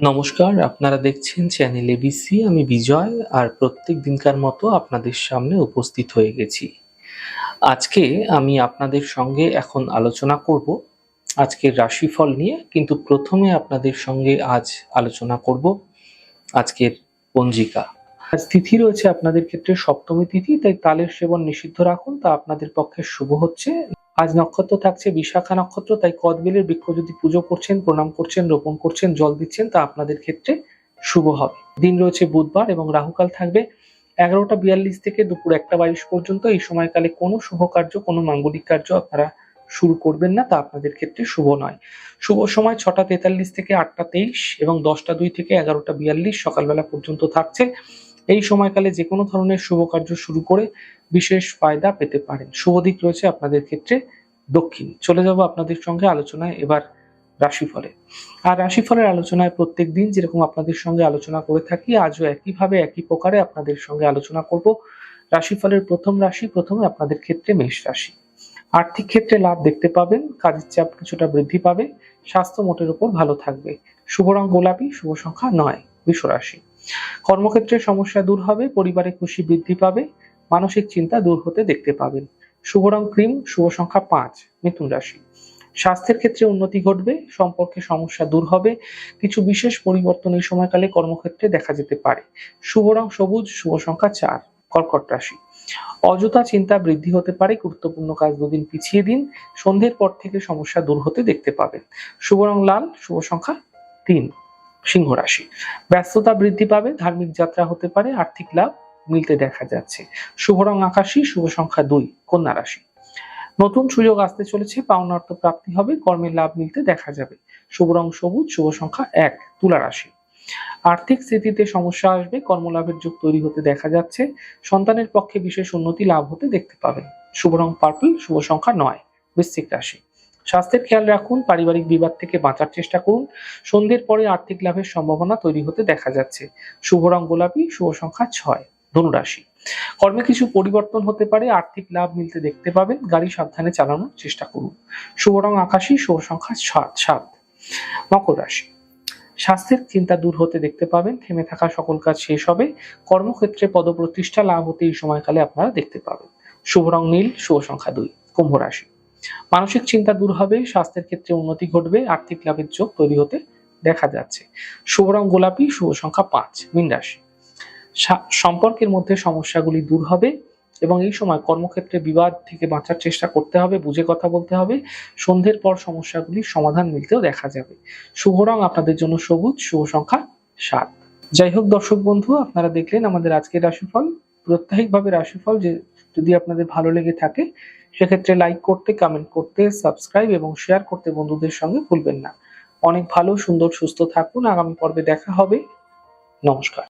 নমস্কার, আপনারা দেখছেন চ্যানেল এবিসি। আমি বিজয়, আর প্রত্যেক দিনকার মতো আপনাদের সামনে উপস্থিত হয়ে গেছি। আজকে আমি আপনাদের সঙ্গে এখন আলোচনা করব আজকের রাশিফল নিয়ে, কিন্তু প্রথমে আপনাদের সঙ্গে আজ আলোচনা করব আজকের পঞ্জিকা। আজ তিথি রয়েছে আপনাদের ক্ষেত্রে সপ্তমী তিথি, তাই তালের সেবন নিষিদ্ধ রাখুন, তা আপনাদের পক্ষে শুভ হচ্ছে। আজ নক্ষত্র থাকছে বিশাখা নক্ষত্র, তাই কদবেলের বৃক্ষ যদি পুজো করছেন, প্রণাম করছেন, রোপণ করছেন, জল দিচ্ছেন, তা আপনাদের ক্ষেত্রে শুভ হবে। দিন রয়েছে বুধবার এবং রাহুকাল থাকবে 11টা 42 থেকে দুপুর 1টা 22 পর্যন্ত। এই সময়কালে কোনো শুভ কার্য, কোনো মাঙ্গলিক কার্য আপনারা শুরু করবেন না, তা আপনাদের ক্ষেত্রে শুভ নয়। শুভ সময় 6টা 43 থেকে 8টা 23 এবং 10টা 2 থেকে 11টা 42 সকালবেলা পর্যন্ত থাকছে। এই সময়কালে যে কোনো ধরনের শুভ কার্য শুরু করে বিশেষ ফায়দা পেতে পারেন। শুভ দিক রয়েছে আপনাদের ক্ষেত্রে দক্ষিণ। চলে যাব আপনাদের সঙ্গে আলোচনায় এবার রাশিফলে। আর রাশিফলের আলোচনায় প্রত্যেক দিন যেরকম আপনাদের সঙ্গে আলোচনা করে থাকি, আজও একইভাবে একই প্রকারে আপনাদের সঙ্গে আলোচনা করব। রাশিফলের প্রথম রাশি, প্রথমে আপনাদের ক্ষেত্রে মেষ রাশি। আর্থিক ক্ষেত্রে লাভ দেখতে পাবেন, কাজের চাপ কিছুটা বৃদ্ধি পাবে, স্বাস্থ্য মোটের উপর ভালো থাকবে। শুভ রং গোলাপি, শুভ সংখ্যা 9। বৃষ রাশি। কর্মক্ষেত্রে সমস্যা দূর হবে, পরিবারে খুশি বৃদ্ধি পাবে, মানসিক চিন্তা দূর হতে দেখতে পাবেন। শুভ রং ক্রিম, শুভ সংখ্যা 5। মিথুন রাশি। স্বাস্থ্যের ক্ষেত্রে উন্নতি ঘটবে, সম্পর্কে সমস্যা দূর হবে, কিছু বিশেষ পরিবর্তন এই সময়কালে কর্মক্ষেত্রে দেখা যেতে পারে। শুভ রং সবুজ, শুভ সংখ্যা 4। কর্কট রাশি। অযথা চিন্তা বৃদ্ধি হতে পারে, গুরুত্বপূর্ণ কাজ দুদিন পিছিয়ে দিন, সন্ধ্যের পর থেকে সমস্যা দূর হতে দেখতে পাবেন। শুভ রং লাল, শুভ সংখ্যা 3। সিংহ রাশি। ব্যস্ততা বৃদ্ধি পাবে, ধার্মিক যাত্রা হতে পারে, আর্থিক লাভ মিলতে দেখা যাচ্ছে। শুভ রং আকাশী, শুভ সংখ্যা 2। কন্যা রাশি। নতুন সুযোগ আসতে চলেছে, পাওনা অর্থ প্রাপ্তি হবে, কর্মের লাভ মিলতে দেখা যাবে। শুভ রং সবুজ, শুভ সংখ্যা 1। তুলা রাশি। আর্থিক স্থিতিতে সমস্যা আসবে, কর্মলাভের যোগ তৈরি হতে দেখা যাচ্ছে, সন্তানের পক্ষে বিশেষ উন্নতি লাভ হতে দেখতে পাবেন। শুভ রং পার্পল, শুভ সংখ্যা 9। বৃশ্চিক রাশি। স্বাস্থ্যের খেয়াল রাখুন, পারিবারিক বিবাদ থেকে বাঁচার চেষ্টা করুন, সন্ধ্যের পরে আর্থিক লাভের সম্ভাবনা তৈরি হতে দেখা যাচ্ছে। শুভ রং গোলাপি, শুভ সংখ্যা 6। ধনুরাশি। কর্মে কিছু পরিবর্তন হতে পারে, আর্থিক লাভ মিলতে দেখতে পাবেন, গাড়ি সাবধানে চালানোর চেষ্টা করুন। শুভ রং আকাশী, শুভ সংখ্যা 7। মকর রাশি। স্বাস্থ্যের চিন্তা দূর হতে দেখতে পাবেন, থেমে থাকা সকল কাজ শেষ হবে, কর্মক্ষেত্রে পদপ্রতিষ্ঠা লাভ হতে এই সময়কালে আপনারা দেখতে পাবেন। শুভ রং নীল, শুভ সংখ্যা 2। কুম্ভ রাশি। মানসিক চিন্তা দূর হবে, স্বাস্থ্যের ক্ষেত্রে উন্নতি ঘটবে, আর্থিক লাভের যোগ তৈরি হতে দেখা যাচ্ছে। শুভ রং গোলাপি, শুভ সংখ্যা 5। মীন রাশি। সম্পর্কের মধ্যে সমস্যাগুলি দূর হবে এবং এই সময় কর্মক্ষেত্রে বিবাদ থেকে বাঁচার চেষ্টা করতে হবে, বুঝে কথা বলতে হবে, সন্ধ্যের পর সমস্যাগুলির সমাধান মিলতেও দেখা যাবে। শুভ রং আপনাদের জন্য সবুজ, শুভ সংখ্যা 7। যাই হোক দর্শক বন্ধু, আপনারা দেখলেন আমাদের আজকের রাশিফল। প্রত্যাহিকভাবে রাশিফল যে যদি আপনাদের ভালো লেগে থাকে, সেক্ষেত্রে লাইক করতে, কমেন্ট করতে, সাবস্ক্রাইব এবং শেয়ার করতে বন্ধুদের সঙ্গে ভুলবেন না। অনেক ভালো, সুন্দর, সুস্থ থাকুন। আগামী পর্বে দেখা হবে। নমস্কার।